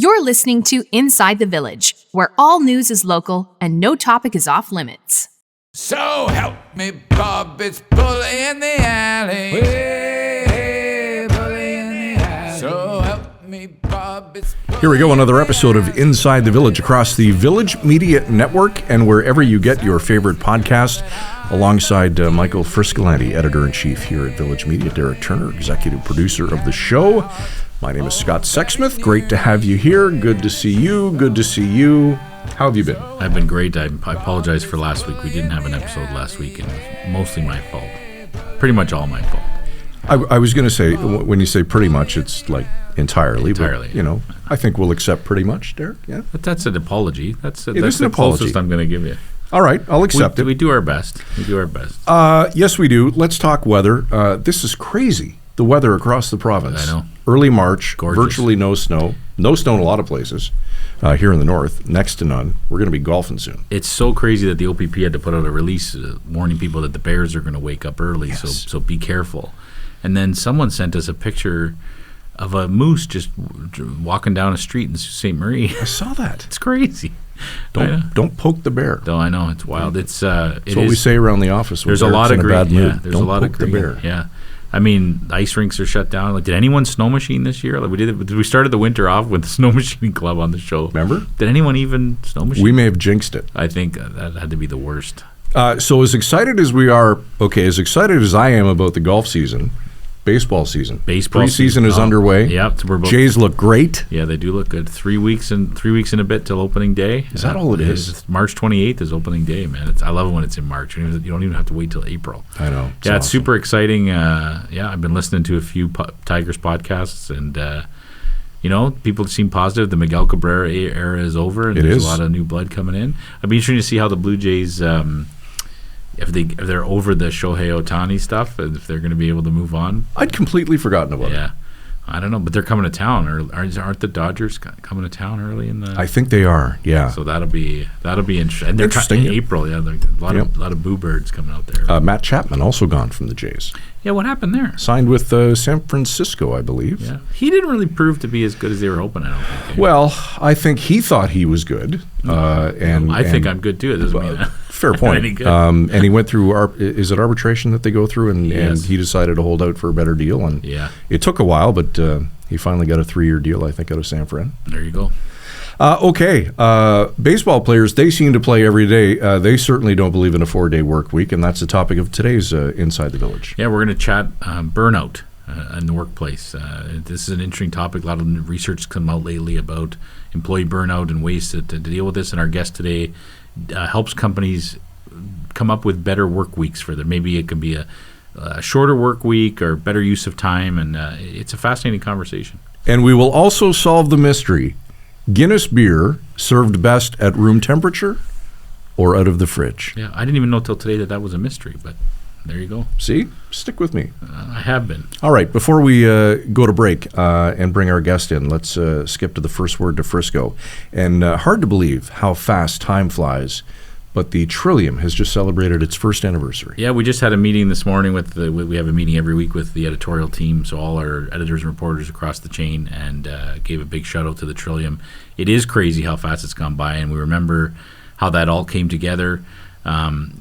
You're listening to Inside the Village, where all news is local and no topic is off limits. So help me, Bob, it's bully in the alley. Hey, bully in the alley. So help me, Bob, it's bully. Here we go, another episode of Inside the Village across the Village Media Network and wherever you get your favorite podcast, alongside Michael Friscolanti, editor-in-chief here at Village Media, Derek Turner, executive producer of the show. My name is Scott Sexsmith. Great to have you here. Good to see you. Good to see you. How have you been? I've been great. I apologize for last week. We didn't have an episode last week, and it was mostly my fault. Pretty much all my fault. I was going to say, when you say pretty much, it's like entirely. Entirely. But, you know, I think we'll accept pretty much, Derek. Yeah. But that's an apology. That's is the an apology. closest I'm going to give you. All right, I'll accept it. We do our best. We do our best. Yes, we do. Let's talk weather. This is crazy, the weather across the province. I know. Early March, Gorgeous. Virtually no snow. No snow in a lot of places. Here in the north, next to none. We're going to be golfing soon. It's so crazy that the OPP had to put out a release warning people that the bears are going to wake up early, Yes. so be careful. And then someone sent us a picture of a moose just walking down a street in St. Marie. I saw that. It's crazy. Don't poke the bear. No, I know, it's wild. It's That's what we say around the office. There's a lot of bad green. mood. Yeah, there's Don't a lot poke of the green. bear. Yeah, I mean, the ice rinks are shut down. Like, did anyone snow machine this year? Like, we started the winter off with the snow machining club on the show. Remember? Did anyone even snow machine? We may have jinxed it. I think that had to be the worst. So as excited as we are, as excited as I am about the golf season, baseball season. Preseason is underway. Yep, we're both. Jays look great. Yeah, they do look good. 3 weeks and a bit till opening day. Is that all it is? It's March 28th is opening day, man. I love it when it's in March. You don't even have to wait till April. I know. It's awesome. super exciting. I've been listening to a few Tigers podcasts, and people seem positive. The Miguel Cabrera era is over, and there's a lot of new blood coming in. I'd be interested to see how the Blue Jays, if they're over the Shohei Ohtani stuff, if they're going to be able to move on. I'd completely forgotten about it. Yeah. I don't know, but they're coming to town. Aren't the Dodgers coming to town early in the? I think they are. Yeah. So that'll be interesting. And they're Interesting, in yeah. April. Yeah, a lot of boo birds coming out there. Matt Chapman also gone from the Jays. Yeah, what happened there? Signed with San Francisco, I believe. Yeah, he didn't really prove to be as good as they were hoping. I don't think. Well, I think he thought he was good, and I think I'm good too. It doesn't mean that. Fair point. Any good. And he went through is it arbitration that they go through, and Yes. he decided to hold out for a better deal, and Yeah. it took a while, but he finally got a 3-year deal, I think, out of San Fran. There you go. Baseball players, they seem to play every day. They certainly don't believe in a 4-day work week, and that's the topic of today's Inside the Village. Yeah, we're going to chat burnout in the workplace. This is an interesting topic. A lot of research has come out lately about employee burnout and ways to deal with this. And our guest today helps companies come up with better work weeks for them. Maybe it can be a shorter work week or better use of time. And it's a fascinating conversation. And we will also solve the mystery. Guinness beer served best at room temperature or out of the fridge? Yeah, I didn't even know till today that was a mystery, but there you go. See? Stick with me. I have been. All right, before we go to break and bring our guest in, let's skip to the first word to Frisco. And hard to believe how fast time flies, but the Trillium has just celebrated its first anniversary. Yeah, we just had a meeting this morning we have a meeting every week with the editorial team, so all our editors and reporters across the chain, and gave a big shout out to the Trillium. It is crazy how fast it's gone by, and we remember how that all came together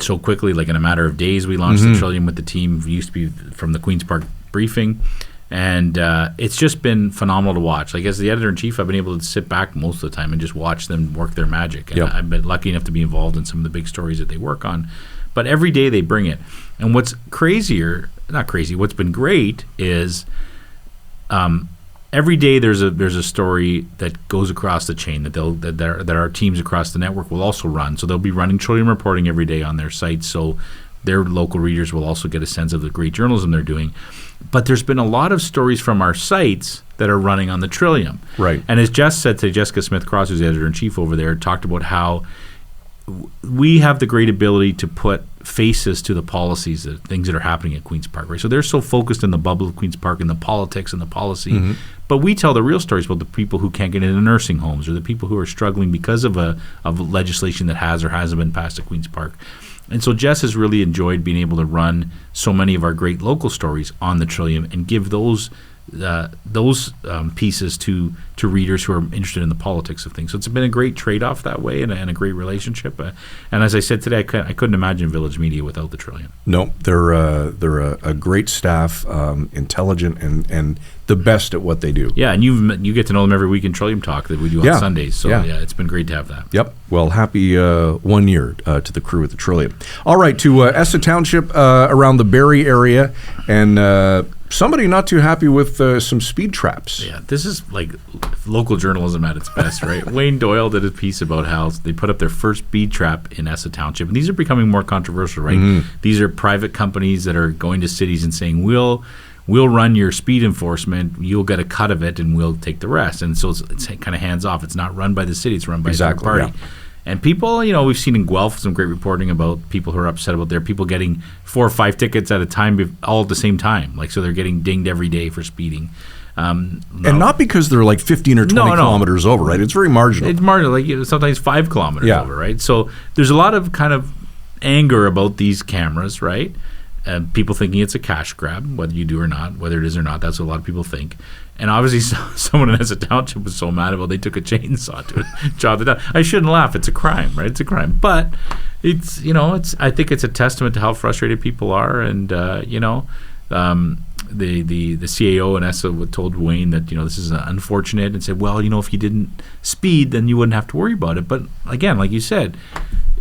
so quickly. Like in a matter of days, we launched the Trillium with the team. We used to be from the Queen's Park briefing, and it's just been phenomenal to watch. Like, as the editor-in-chief, I've been able to sit back most of the time and just watch them work their magic. And Yep. I've been lucky enough to be involved in some of the big stories that they work on. But every day they bring it. And what's what's been great is every day there's a story that goes across the chain that our teams across the network will also run. So they'll be running Trillium reporting every day on their site, so their local readers will also get a sense of the great journalism they're doing. But there's been a lot of stories from our sites that are running on the Trillium. Right. And as Jess said today, Jessica Smith-Cross, who's the editor-in-chief over there, talked about how we have the great ability to put faces to the policies, the things that are happening at Queen's Park, right? So they're so focused in the bubble of Queen's Park and the politics and the policy, but we tell the real stories about the people who can't get into nursing homes or the people who are struggling because of legislation that has or hasn't been passed at Queen's Park. And so Jess has really enjoyed being able to run so many of our great local stories on the Trillium and give those those pieces to readers who are interested in the politics of things. So it's been a great trade-off that way, and a great relationship. And as I said today, I couldn't imagine Village Media without the Trillium. No, they're a great staff, intelligent, and the best at what they do. Yeah, and you get to know them every week in Trillium Talk that we do on Sundays. So yeah, it's been great to have that. Yep. Well, happy 1 year to the crew at the Trillium. All right, to Essa Township around the Barrie area, and somebody not too happy with some speed traps. Yeah, this is like local journalism at its best, right? Wayne Doyle did a piece about how they put up their first speed trap in Essa Township, and these are becoming more controversial, right? Mm-hmm. These are private companies that are going to cities and saying, we'll run your speed enforcement, you'll get a cut of it, and we'll take the rest. And so it's kind of hands off. It's not run by the city, it's run by a third party. Yeah. And people, we've seen in Guelph some great reporting about people who are upset about their people getting 4 or 5 tickets at a time, all at the same time. Like, so they're getting dinged every day for speeding. And not because they're like 15 or 20 kilometers over, right? It's very marginal. It's marginal, like sometimes 5 kilometers over, right? So there's a lot of kind of anger about these cameras, right? People thinking it's a cash grab, whether you do or not, whether it is or not. That's what a lot of people think. And obviously, someone in Essa Township was so mad about it, they took a chainsaw to it, chopped it down. I shouldn't laugh. It's a crime, right? It's a crime. But it's I think it's a testament to how frustrated people are. And the CAO in Essa told Wayne that this is unfortunate, and said, well, if you didn't speed, then you wouldn't have to worry about it. But again, like you said,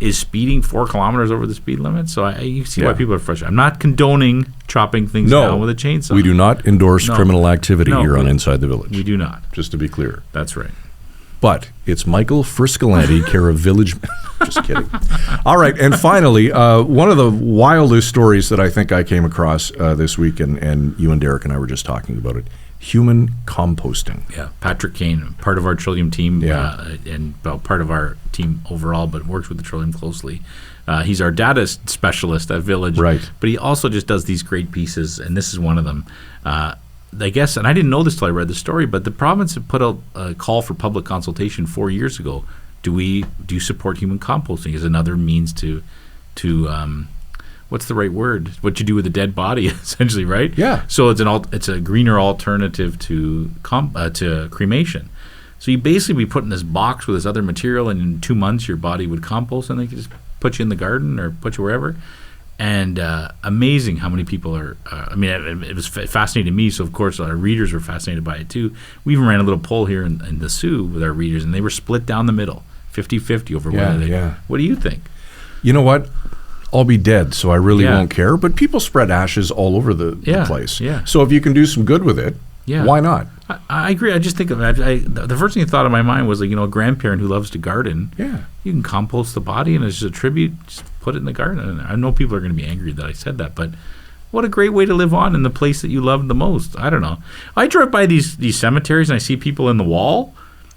is speeding 4 kilometers over the speed limit? So you see why people are frustrated. I'm not condoning chopping things down with a chainsaw. We do not endorse criminal activity here on Inside the Village. We do not. Just to be clear. That's right. But it's Michael Friscolanti, care of Village. Just kidding. All right, and finally, one of the wildest stories that I think I came across this week, and you and Derek and I were just talking about it, human composting. Yeah, Patrick Kane, part of our Trillium team, and part of our team overall, but works with the Trillium closely. He's our data specialist at Village, right? But he also just does these great pieces, and this is one of them. I guess, and I didn't know this till I read the story, but the province had put out a call for public consultation 4 years ago. Do you support human composting as another means to what's the right word? What you do with a dead body, essentially, right? Yeah. So it's a greener alternative to cremation. So you basically be put in this box with this other material, and in 2 months your body would compost, and they could just put you in the garden or put you wherever. And amazing how many people are. It was fascinating to me. So of course our readers were fascinated by it too. We even ran a little poll here in the Sioux with our readers, and they were split down the middle, 50-50 over whether they. Yeah. What do you think? You know what? I'll be dead, so I really won't care. But people spread ashes all over the place. Yeah. So if you can do some good with it, why not? I agree. I just think of it. The first thing that thought in my mind was a grandparent who loves to garden. Yeah. You can compost the body, and it's just a tribute. Just put it in the garden. And I know people are going to be angry that I said that, but what a great way to live on in the place that you love the most. I don't know. I drive by these cemeteries and I see people in the wall.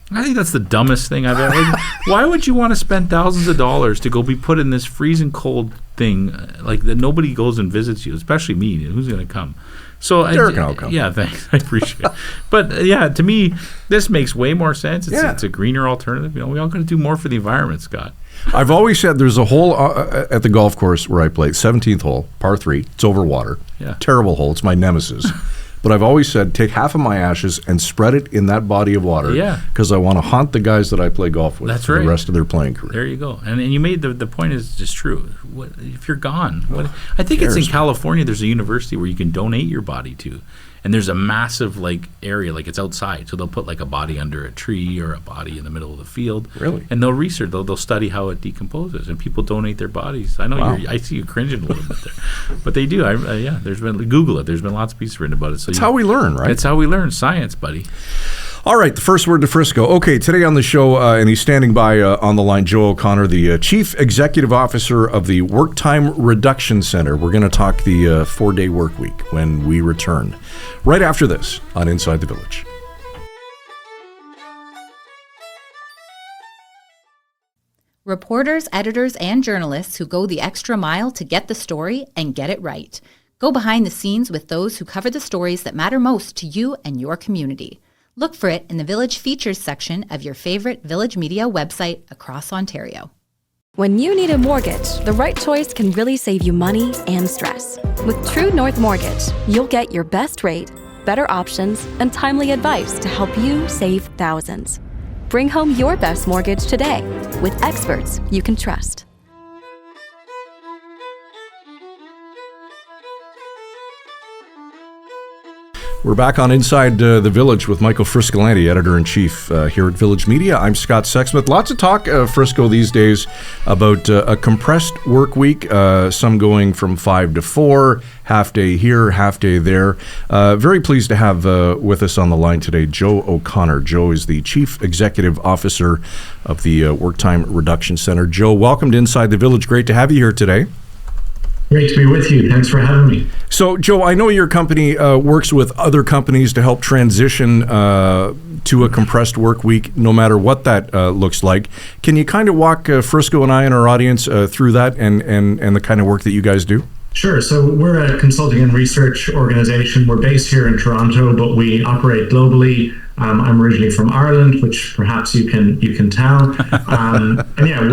I think that's the dumbest thing I've ever. Why would you want to spend thousands of dollars to go be put in this freezing cold thing like that? Nobody goes and visits you, especially me. Who's going to come? So Derek and I'll come. Yeah, thanks. I appreciate it. But to me, this makes way more sense. It's a greener alternative. We all got to do more for the environment, Scott. I've always said there's a hole at the golf course where I play, 17th hole, par 3. It's over water. Yeah. Terrible hole. It's my nemesis. But I've always said, take half of my ashes and spread it in that body of water. Yeah. Because I want to haunt the guys that I play golf with for the rest of their playing career. There you go. And you made the point is just true. If you're gone, I think it's in California. There's a university where you can donate your body to, and there's a massive area, it's outside. So they'll put a body under a tree or a body in the middle of the field. Really? And they'll research. They'll study how it decomposes, and people donate their bodies. I know I see you cringing a little bit there, but they do. There's been Google it. There's been lots of pieces written about it. So it's how we learn, right? It's how we learn science, buddy. All right, the first word to Frisco. Okay, today on the show, and he's standing by on the line, Joe O'Connor, the Chief Executive Officer of the Work Time Reduction Center. We're going to talk the 4-day work week when we return. Right after this on Inside the Village. Reporters, editors, and journalists who go the extra mile to get the story and get it right. Go behind the scenes with those who cover the stories that matter most to you and your community. Look for it in the Village Features section of your favorite Village Media website across Ontario. When you need a mortgage, the right choice can really save you money and stress. With True North Mortgage, you'll get your best rate, better options, and timely advice to help you save thousands. Bring home your best mortgage today with experts you can trust. We're back on Inside the Village with Michael Friscolanti, Editor-in-Chief here at Village Media. I'm Scott Sexsmith. Lots of talk, Frisco, these days about a compressed work week, some going from 5 to 4, half day here, half day there. Very pleased to have with us on the line today Joe O'Connor. Joe is the Chief Executive Officer of the Work Time Reduction Center. Joe, welcome to Inside the Village. Great to have you here today. Great to be with you. Thanks for having me. So, Joe, I know your company works with other companies to help transition to a compressed work week, no matter what that looks like. Can you kind of walk Frisco and I and our audience through that and the kind of work that you guys do? Sure. So we're a consulting and research organization. We're based here in Toronto, but we operate globally. I'm originally from Ireland, which perhaps you can tell. And yeah,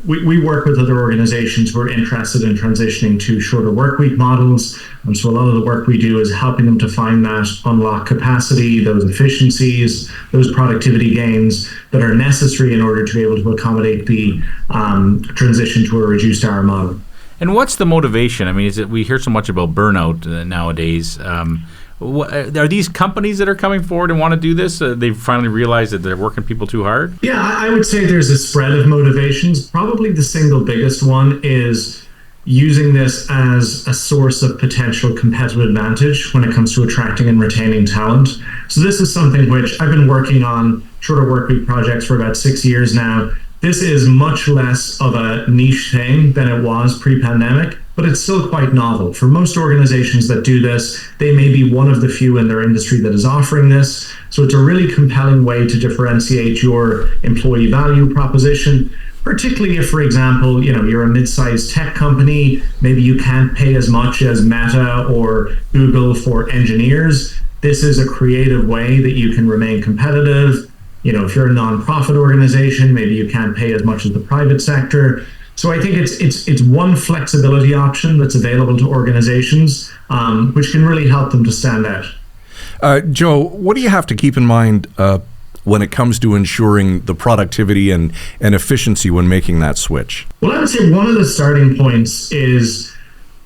we work with other organizations who are interested in transitioning to shorter work week models. And so a lot of the work we do is helping them to find that unlock capacity, those efficiencies, those productivity gains that are necessary in order to be able to accommodate the transition to a reduced hour model. And what's the motivation? I mean, we hear so much about burnout nowadays. Are these companies that are coming forward and want to do this? They've finally realized that they're working people too hard? Yeah, I would say there's a spread of motivations. Probably the single biggest one is using this as a source of potential competitive advantage when it comes to attracting and retaining talent. So this is something which I've been working on shorter workweek projects for about 6 years now. This is much less of a niche thing than it was pre-pandemic, but it's still quite novel. For most organizations that do this, they may be one of the few in their industry that is offering this. So it's a really compelling way to differentiate your employee value proposition, particularly if, for example, you're a mid-sized tech company, maybe you can't pay as much as Meta or Google for engineers. This is a creative way that you can remain competitive. If you're a nonprofit organization, maybe you can't pay as much as the private sector. So I think it's one flexibility option that's available to organizations, which can really help them to stand out. Joe, what do you have to keep in mind when it comes to ensuring the productivity and efficiency when making that switch? Well, I would say one of the starting points is,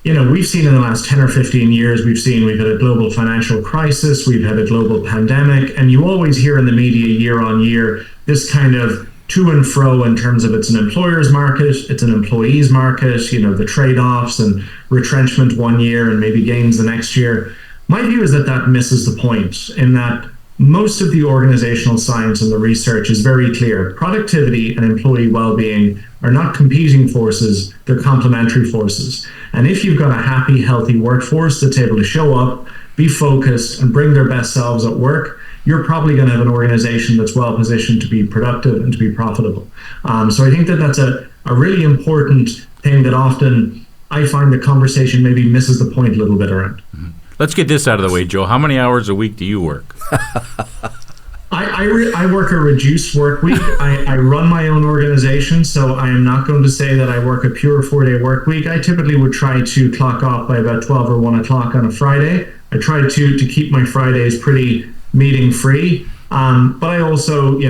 we've seen in the last 10 or 15 years, we've had a global financial crisis, we've had a global pandemic, and you always hear in the media year on year this kind of to and fro in terms of it's an employer's market, it's an employee's market, the trade-offs and retrenchment one year and maybe gains the next year. My view is that misses the point in that most of the organizational science and the research is very clear. Productivity and employee well-being are not competing forces, they're complementary forces. And if you've got a happy, healthy workforce that's able to show up, be focused, and bring their best selves at work, you're probably going to have an organization that's well positioned to be productive and to be profitable. So I think that's a really important thing that often I find the conversation maybe misses the point a little bit around. Mm-hmm. Let's get this out of the way, Joe. How many hours a week do you work? I work a reduced work week. I run my own organization, so I am not going to say that I work a pure 4-day work week. I typically would try to clock off by about 12 or 1 o'clock on a Friday. I try to keep my Fridays pretty meeting free. But I also,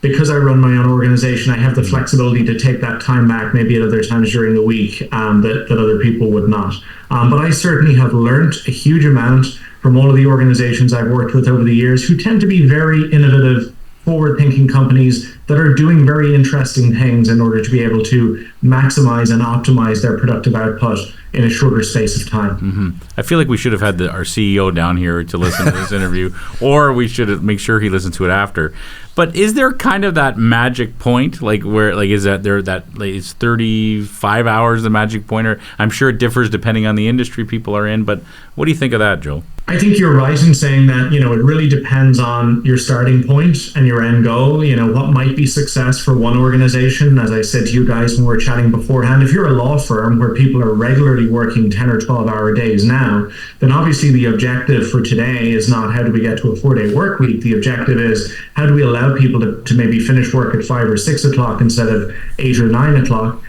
because I run my own organization, I have the flexibility to take that time back maybe at other times during the week that other people would not. But I certainly have learned a huge amount from all of the organizations I've worked with over the years who tend to be very innovative, forward-thinking companies that are doing very interesting things in order to be able to maximize and optimize their productive output in a shorter space of time. Mm-hmm. I feel like we should have had our CEO down here to listen to this interview, or we should make sure he listens to it after. But is there kind of that magic point, is that there is 35 hours the magic point? Or I'm sure it differs depending on the industry people are in. But what do you think of that, Joe? I think you're right in saying that, it really depends on your starting point and your end goal. What might be success for one organization. As I said to you guys when we were chatting beforehand, if you're a law firm where people are regularly working 10 or 12-hour days now, then obviously the objective for today is not how do we get to a 4-day work week. The objective is how do we allow people to maybe finish work at 5 or 6 o'clock instead of 8 or 9 o'clock.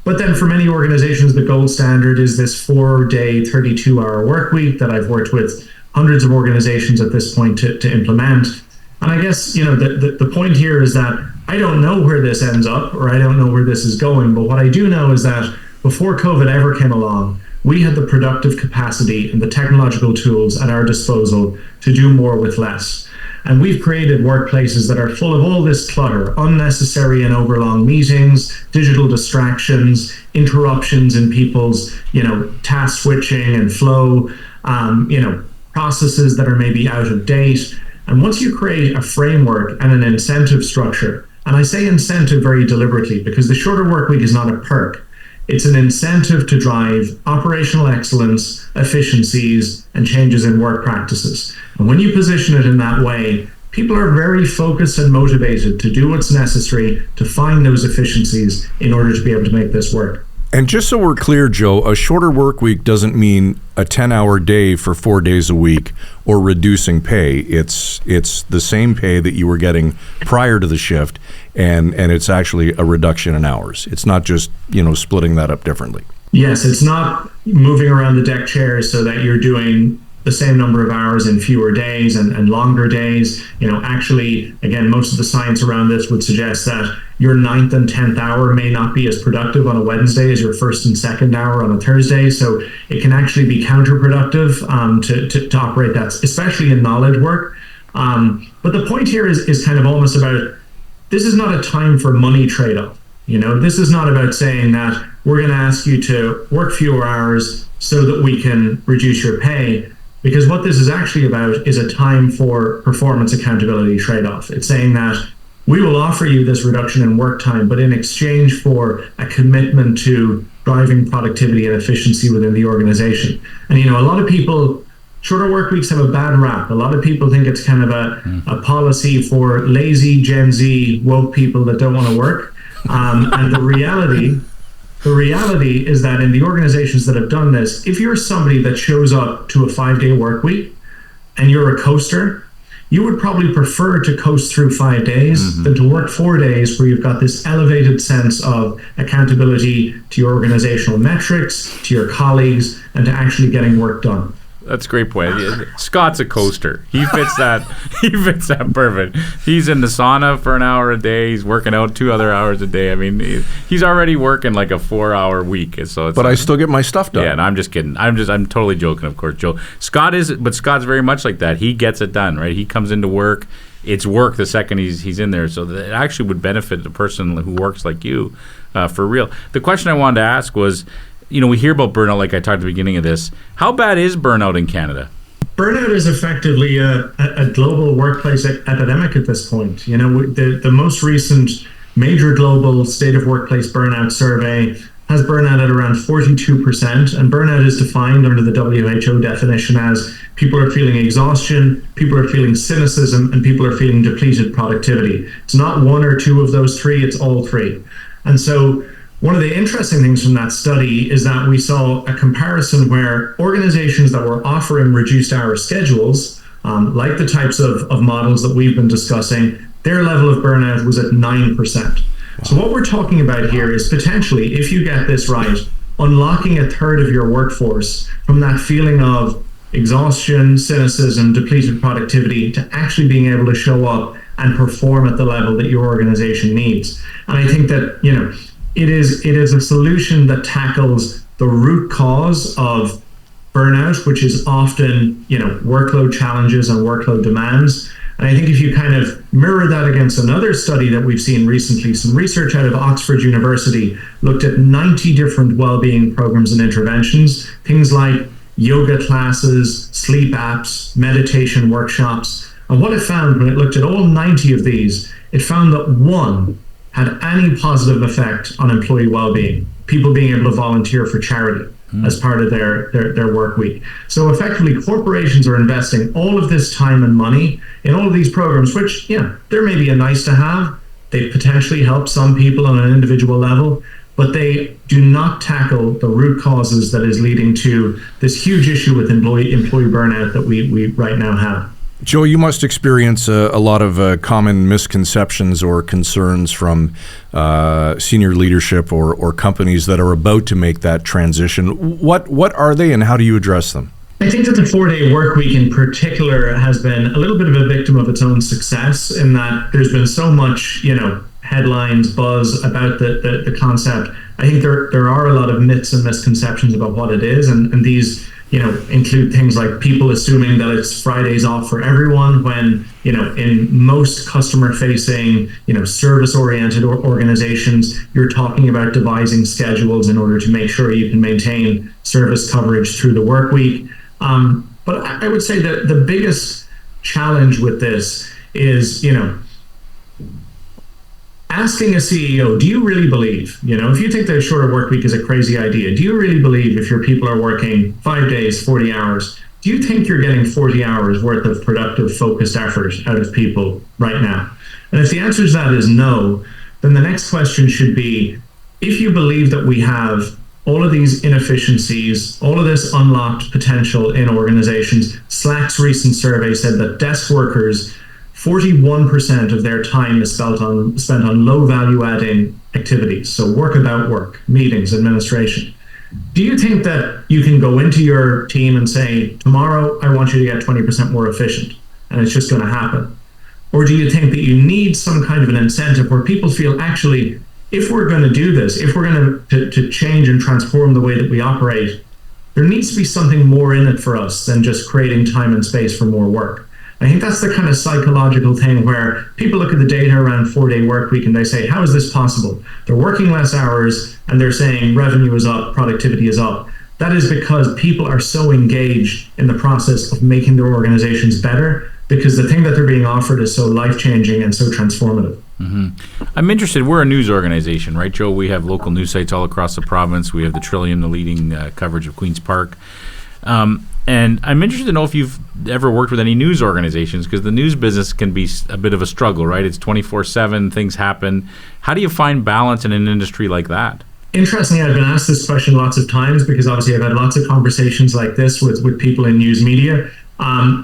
But then for many organizations, the gold standard is this 4-day, 32-hour work week that I've worked with hundreds of organizations at this point to implement. And I guess, the point here is that I don't know where this ends up, or I don't know where this is going. But what I do know is that before COVID ever came along, we had the productive capacity and the technological tools at our disposal to do more with less. And we've created workplaces that are full of all this clutter, unnecessary and overlong meetings, digital distractions, interruptions in people's, task switching and flow, processes that are maybe out of date. And once you create a framework and an incentive structure, and I say incentive very deliberately because the shorter work week is not a perk. It's an incentive to drive operational excellence, efficiencies, and changes in work practices. And when you position it in that way, people are very focused and motivated to do what's necessary to find those efficiencies in order to be able to make this work. And just so we're clear, Joe, a shorter work week doesn't mean a 10-hour day for 4 days a week or reducing pay. It's the same pay that you were getting prior to the shift, and it's actually a reduction in hours. It's not just, splitting that up differently. Yes, it's not moving around the deck chairs so that you're doing the same number of hours in fewer days and longer days. Actually, again, most of the science around this would suggest that your 9th and 10th hour may not be as productive on a Wednesday as your 1st and 2nd hour on a Thursday. So it can actually be counterproductive to operate that, especially in knowledge work. But the point here is kind of almost about, this is not a time for money trade-off. This is not about saying that we're going to ask you to work fewer hours so that we can reduce your pay. Because what this is actually about is a time for performance accountability trade-off. It's saying that we will offer you this reduction in work time, but in exchange for a commitment to driving productivity and efficiency within the organization. And, a lot of people, shorter work weeks have a bad rap. A lot of people think it's kind of a policy for lazy Gen Z woke people that don't want to work. And the reality is that in the organizations that have done this, if you're somebody that shows up to a 5-day work week and you're a coaster, you would probably prefer to coast through 5 days than to work 4 days where you've got this elevated sense of accountability to your organizational metrics, to your colleagues, and to actually getting work done. That's a great point. Scott's a coaster. He fits that. He fits that perfect. He's in the sauna for an hour a day. He's working out 2 other hours a day. I mean, he's already working like a 4-hour week. So it's. But I still get my stuff done. Yeah, and I'm just kidding. I'm totally joking, of course, Joe. Scott's very much like that. He gets it done, right? He comes into work. It's work the second he's in there. So it actually would benefit the person who works like you, for real. The question I wanted to ask was, we hear about burnout, like I talked at the beginning of this. How bad is burnout in Canada? Burnout is effectively a global workplace epidemic at this point. The most recent major global state of workplace burnout survey has burnout at around 42%. And burnout is defined under the WHO definition as people are feeling exhaustion, people are feeling cynicism, and people are feeling depleted productivity. It's not one or two of those three, it's all three. And so one of the interesting things from that study is that we saw a comparison where organizations that were offering reduced hour schedules, like the types of models that we've been discussing, their level of burnout was at 9%. So what we're talking about here is potentially, if you get this right, unlocking a third of your workforce from that feeling of exhaustion, cynicism, depleted productivity to actually being able to show up and perform at the level that your organization needs. And I think that, it is a solution that tackles the root cause of burnout, which is often, workload challenges and workload demands. And I think if you kind of mirror that against another study that we've seen recently, some research out of Oxford University looked at 90 different well-being programs and interventions, things like yoga classes, sleep apps, meditation workshops. And what it found when it looked at all 90 of these, it found that one had any positive effect on employee well-being, people being able to volunteer for charity as part of their work week. So effectively, corporations are investing all of this time and money in all of these programs, which, they're maybe a nice to have. They potentially help some people on an individual level, but they do not tackle the root causes that is leading to this huge issue with employee burnout that we right now have. Joe, you must experience a lot of common misconceptions or concerns from senior leadership or companies that are about to make that transition. What are they, and how do you address them? I think that the 4-day work week in particular has been a little bit of a victim of its own success, in that there's been so much, headlines, buzz about the concept. I think there are a lot of myths and misconceptions about what it is, and these include things like people assuming that it's Fridays off for everyone, when in most customer facing service oriented organizations, you're talking about devising schedules in order to make sure you can maintain service coverage through the work week. But I would say that the biggest challenge with this is asking a CEO, do you really believe, if you think that a shorter work week is a crazy idea, do you really believe if your people are working 5 days, 40 hours, do you think you're getting 40 hours worth of productive, focused effort out of people right now? And if the answer to that is no, then the next question should be, if you believe that we have all of these inefficiencies, all of this unlocked potential in organizations, Slack's recent survey said that desk workers, 41% of their time is spent on low value adding activities. So work about work, meetings, administration. Do you think that you can go into your team and say, tomorrow I want you to get 20% more efficient, and it's just going to happen? Or do you think that you need some kind of an incentive where people feel, actually, if we're going to do this, if we're going to change and transform the way that we operate, there needs to be something more in it for us than just creating time and space for more work? I think that's the kind of psychological thing where people look at the data around 4-day work week and they say, how is this possible? They're working less hours and they're saying revenue is up, productivity is up. That is because people are so engaged in the process of making their organizations better, because the thing that they're being offered is so life-changing and so transformative. Mm-hmm. I'm interested. We're a news organization, right, Joe? We have local news sites all across the province. We have the Trillium, the leading coverage of Queen's Park. And I'm interested to know if you've ever worked with any news organizations, because the news business can be a bit of a struggle, right? It's 24/7, things happen. How do you find balance in an industry like that? Interestingly, I've been asked this question lots of times, because obviously I've had lots of conversations like this with people in news media.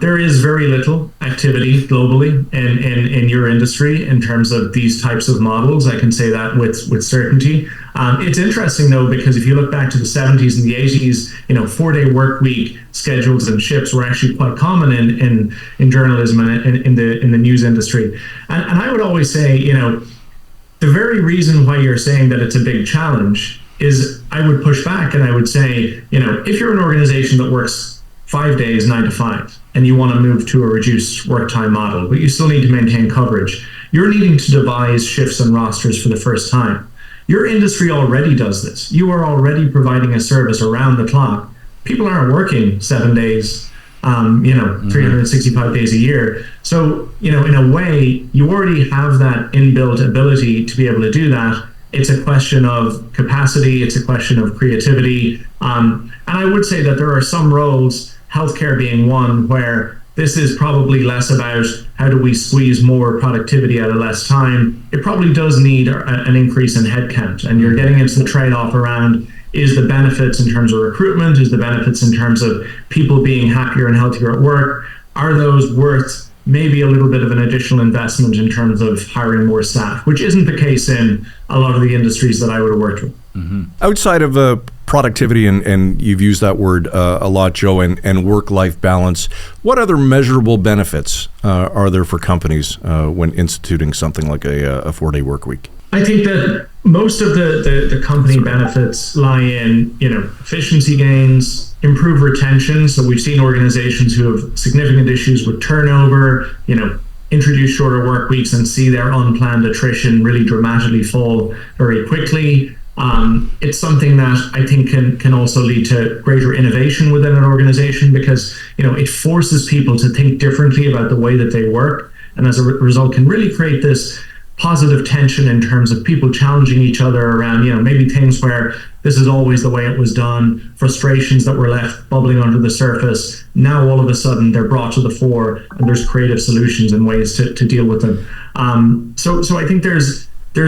There is very little activity globally in your industry in terms of these types of models. I can say that with certainty. It's interesting though, because if you look back to the 70s and the 80s, 4-day work week schedules and shifts were actually quite common in journalism and in the news industry. And I would always say, the very reason why you're saying that it's a big challenge is, I would push back and I would say, if you're an organization that works 5 days, 9 to 5, and you want to move to a reduced work time model, but you still need to maintain coverage, you're needing to devise shifts and rosters for the first time. Your industry already does this. You are already providing a service around the clock. People aren't working 7 days, 365 days a year. So, in a way, you already have that inbuilt ability to be able to do that. It's a question of capacity. It's a question of creativity. And I would say that there are some roles, healthcare being one, where this is probably less about how do we squeeze more productivity out of less time. It probably does need an increase in headcount. And you're getting into the trade-off around, is the benefits in terms of recruitment, is the benefits in terms of people being happier and healthier at work, are those worth maybe a little bit of an additional investment in terms of hiring more staff, which isn't the case in a lot of the industries that I would have worked with. Mm-hmm. Outside of productivity, and you've used that word a lot, Joe, and work-life balance, what other measurable benefits are there for companies when instituting something like a 4-day work week? I think that most of the company benefits lie in, efficiency gains, improved retention. So we've seen organizations who have significant issues with turnover, introduce shorter work weeks and see their unplanned attrition really dramatically fall very quickly. It's something that I think can also lead to greater innovation within an organization, because it forces people to think differently about the way that they work, and as a result can really create this positive tension in terms of people challenging each other around maybe things where this is always the way it was done, frustrations that were left bubbling under the surface. Now all of a sudden they're brought to the fore, and there's creative solutions and ways to deal with them. So I think there's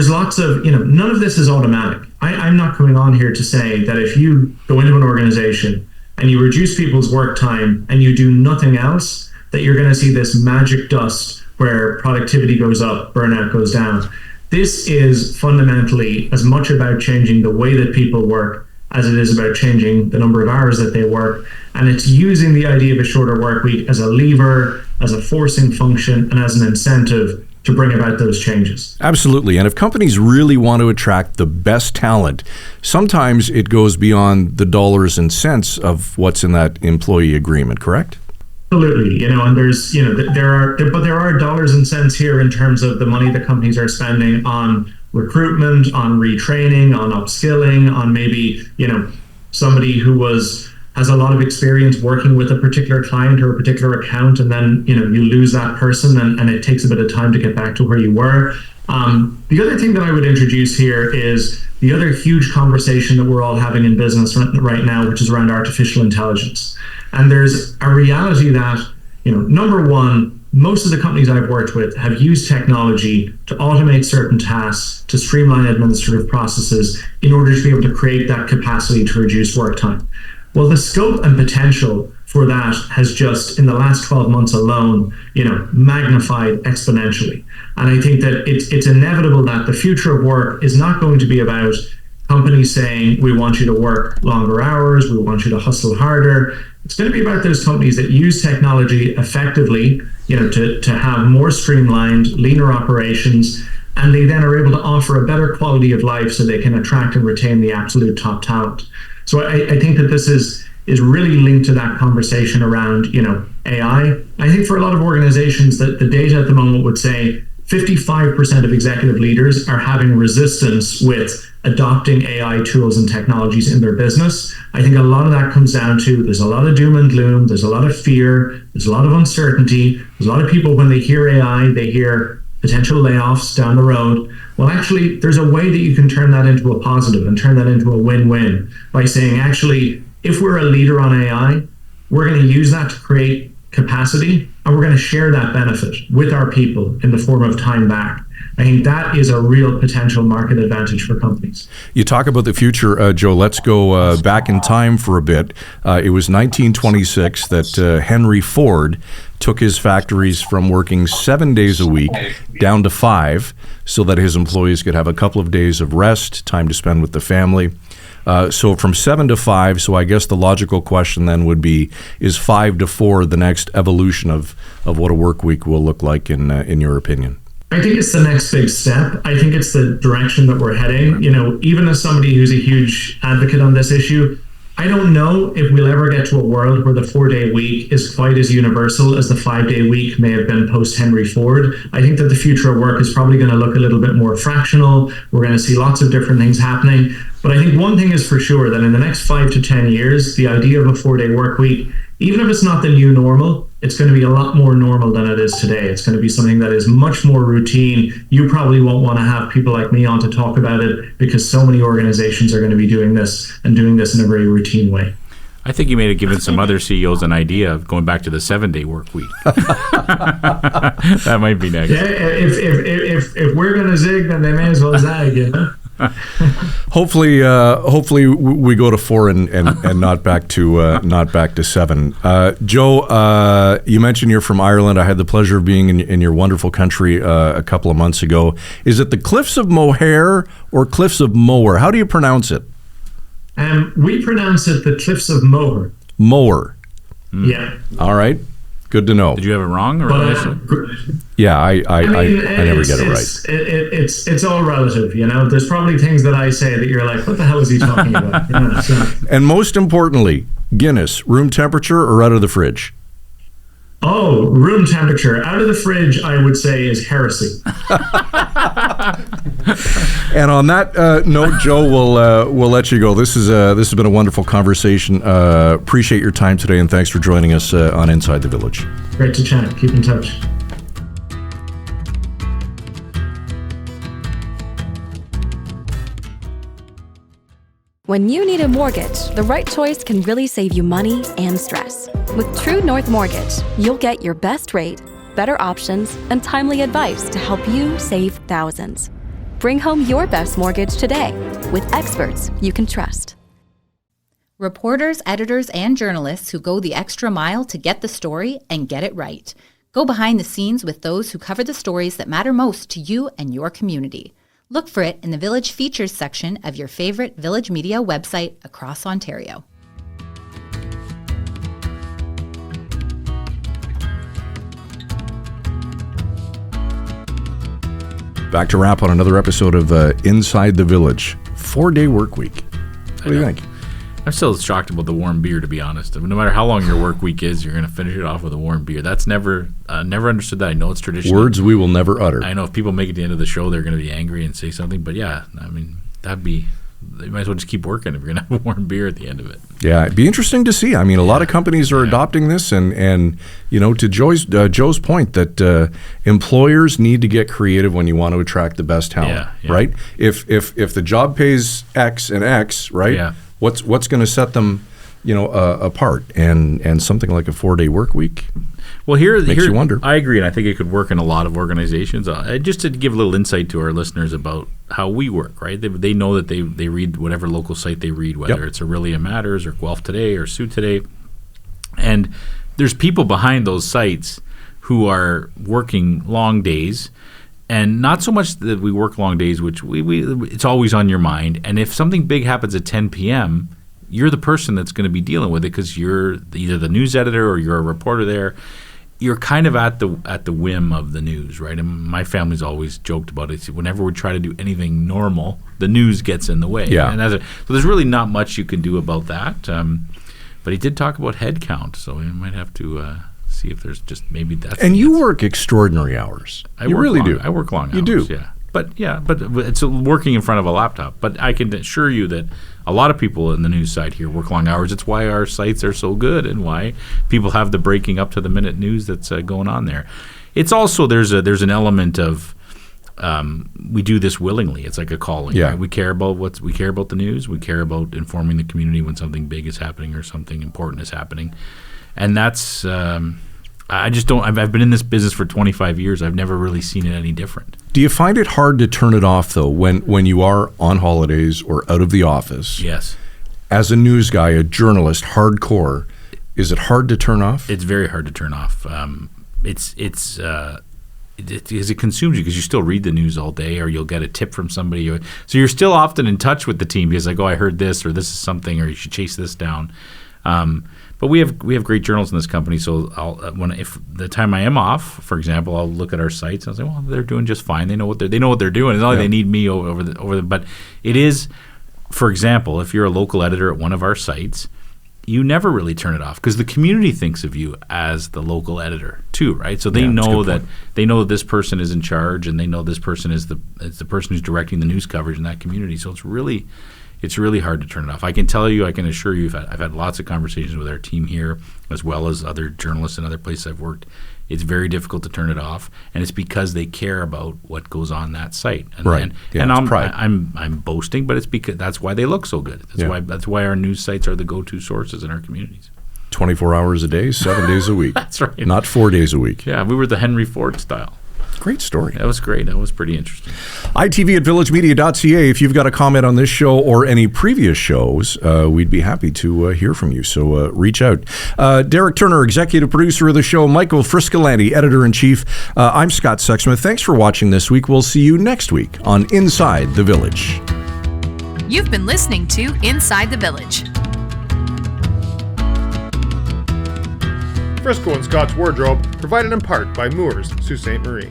lots of, none of this is automatic. I'm not coming on here to say that if you go into an organization and you reduce people's work time and you do nothing else, that you're going to see this magic dust where productivity goes up, burnout goes down. This is fundamentally as much about changing the way that people work as it is about changing the number of hours that they work. And it's using the idea of a shorter work week as a lever, as a forcing function, and as an incentive to bring about those changes. Absolutely. And if companies really want to attract the best talent, sometimes it goes beyond the dollars and cents of what's in that employee agreement, correct? Absolutely. And there's, there are dollars and cents here in terms of the money that companies are spending on recruitment, on retraining, on upskilling, on maybe, somebody who has a lot of experience working with a particular client or a particular account, and then, you lose that person and it takes a bit of time to get back to where you were. The other thing that I would introduce here is the other huge conversation that we're all having in business right now, which is around artificial intelligence. And there's a reality that, number one, most of the companies I've worked with have used technology to automate certain tasks, to streamline administrative processes in order to be able to create that capacity to reduce work time. Well, the scope and potential for that has just, in the last 12 months alone, magnified exponentially. And I think that it's inevitable that the future of work is not going to be about companies saying, we want you to work longer hours, we want you to hustle harder. It's going to be about those companies that use technology effectively, to have more streamlined, leaner operations, and they then are able to offer a better quality of life so they can attract and retain the absolute top talent. So I think that this is really linked to that conversation around, AI. I think for a lot of organizations that the data at the moment would say 55% of executive leaders are having resistance with adopting AI tools and technologies in their business. I think a lot of that comes down to there's a lot of doom and gloom, there's a lot of fear, there's a lot of uncertainty. There's a lot of people, when they hear AI, they hear potential layoffs down the road. Well, actually, there's a way that you can turn that into a positive and turn that into a win-win by saying, actually, if we're a leader on AI, we're going to use that to create capacity, and we're going to share that benefit with our people in the form of time back. I think that is a real potential market advantage for companies. You talk about the future, Joe. Let's go back in time for a bit. It was 1926 that Henry Ford took his factories from working 7 days a week down to 5 so that his employees could have a couple of days of rest, time to spend with the family. So from 7 to 5, so I guess the logical question then would be, is 5 to 4 the next evolution of what a work week will look like in your opinion? I think it's the next big step. I think it's the direction that we're heading. Even as somebody who's a huge advocate on this issue, I don't know if we'll ever get to a world where the 4-day week is quite as universal as the 5-day week may have been post Henry Ford. I think that the future of work is probably going to look a little bit more fractional. We're going to see lots of different things happening. But I think one thing is for sure, that in the next 5 to 10 years, the idea of a 4-day work week, even if it's not the new normal, it's going to be a lot more normal than it is today. It's going to be something that is much more routine. You probably won't want to have people like me on to talk about it because so many organizations are going to be doing this and doing this in a very routine way. I think you may have given some other CEOs an idea of going back to the 7-day work week. That might be next. Yeah, if we're going to zig, then they may as well zag, Hopefully we go to 4 and not back to 7. Joe, you mentioned you're from Ireland. I had the pleasure of being in your wonderful country a couple of months ago. Is it the Cliffs of Moher or Cliffs of Moher? How do you pronounce it? We pronounce it the Cliffs of Moher. Moher. Yeah. All right. Good to know. Did you have it wrong? Yeah, I never get it right. It's all relative, There's probably things that I say that you're like, what the hell is he talking about? And most importantly, Guinness, room temperature or out of the fridge? Oh, room temperature. Out of the fridge, I would say, is heresy. And on that note, Joe, we'll let you go. This has been a wonderful conversation. Appreciate your time today, and thanks for joining us on Inside the Village. Great to chat. Keep in touch. When you need a mortgage, the right choice can really save you money and stress. With True North Mortgage, you'll get your best rate, better options, and timely advice to help you save thousands. Bring home your best mortgage today with experts you can trust. Reporters, editors, and journalists who go the extra mile to get the story and get it right. Go behind the scenes with those who cover the stories that matter most to you and your community. Look for it in the Village Features section of your favorite Village Media website across Ontario. Back to wrap on another episode of Inside the Village. 4-day work week. What do you think? I'm still shocked about the warm beer, to be honest. No matter how long your work week is, you're going to finish it off with a warm beer. That's never understood that. I know it's traditional. Words we will never utter. I know if people make it to the end of the show, they're going to be angry and say something. But yeah, I mean, you might as well just keep working if you're going to have a warm beer at the end of it. Yeah, it'd be interesting to see. I mean, a lot of companies are adopting this, and to Joe's point that employers need to get creative when you want to attract the best talent, right? If the job pays X and X, right? Yeah. What's going to set them, apart? And something like a 4-day work week. Well, here makes you wonder. I agree, and I think it could work in a lot of organizations. Just to give a little insight to our listeners about how we work, right? They know that they read whatever local site they read, whether it's Aurelia Matters or Guelph Today or Sioux Today. And there's people behind those sites who are working long days, and not so much that we work long days, which it's always on your mind. And if something big happens at 10 p.m., you're the person that's going to be dealing with it because you're either the news editor or you're a reporter there. You're kind of at the whim of the news, right? And my family's always joked about it. Whenever we try to do anything normal, the news gets in the way. Yeah. And so there's really not much you can do about that. But he did talk about head count, so we might have to see if there's just maybe that's. And you work extraordinary hours. You really do. I work long hours. You do. Yeah. But it's working in front of a laptop. But I can assure you that a lot of people in the news side here work long hours. It's why our sites are so good and why people have the breaking up to the minute news that's going on there. It's also there's an element of we do this willingly. It's like a calling. Yeah. Right? We care about the news. We care about informing the community when something big is happening or something important is happening, and that's. I just don't. I've been in this business for 25 years. I've never really seen it any different. Do you find it hard to turn it off, though, when you are on holidays or out of the office? Yes. As a news guy, a journalist, hardcore, is it hard to turn off? It's very hard to turn off. It consumes you because you still read the news all day, or you'll get a tip from somebody. So you're still often in touch with the team because like, oh, I heard this, or this is something, or you should chase this down. But we have great journalists in this company. So if the time I am off, for example, I'll look at our sites and I'll say, well, they're doing just fine. They know what they're doing. It's not like they need me over the. But it is, for example, if you're a local editor at one of our sites, you never really turn it off because the community thinks of you as the local editor too, right? So they know that this person is in charge, and they know this person is the person who's directing the news coverage in that community. So it's really hard to turn it off. I can assure you, I've had lots of conversations with our team here, as well as other journalists in other places I've worked. It's very difficult to turn it off, and it's because they care about what goes on that site. And, right. And I'm boasting, but it's because that's why they look so good. That's why our news sites are the go-to sources in our communities. 24 hours a day, 7 days a week. That's right. Not 4 days a week. Yeah, we were the Henry Ford style. Great story. That was great. That was pretty interesting. ITV at villagemedia.ca. If you've got a comment on this show or any previous shows, we'd be happy to hear from you. So reach out. Derek Turner, executive producer of the show. Michael Friscolanti, editor-in-chief. I'm Scott Sexsmith. Thanks for watching this week. We'll see you next week on Inside the Village. You've been listening to Inside the Village. Frisco and Scott's Wardrobe, provided in part by Moores, Sault Ste. Marie.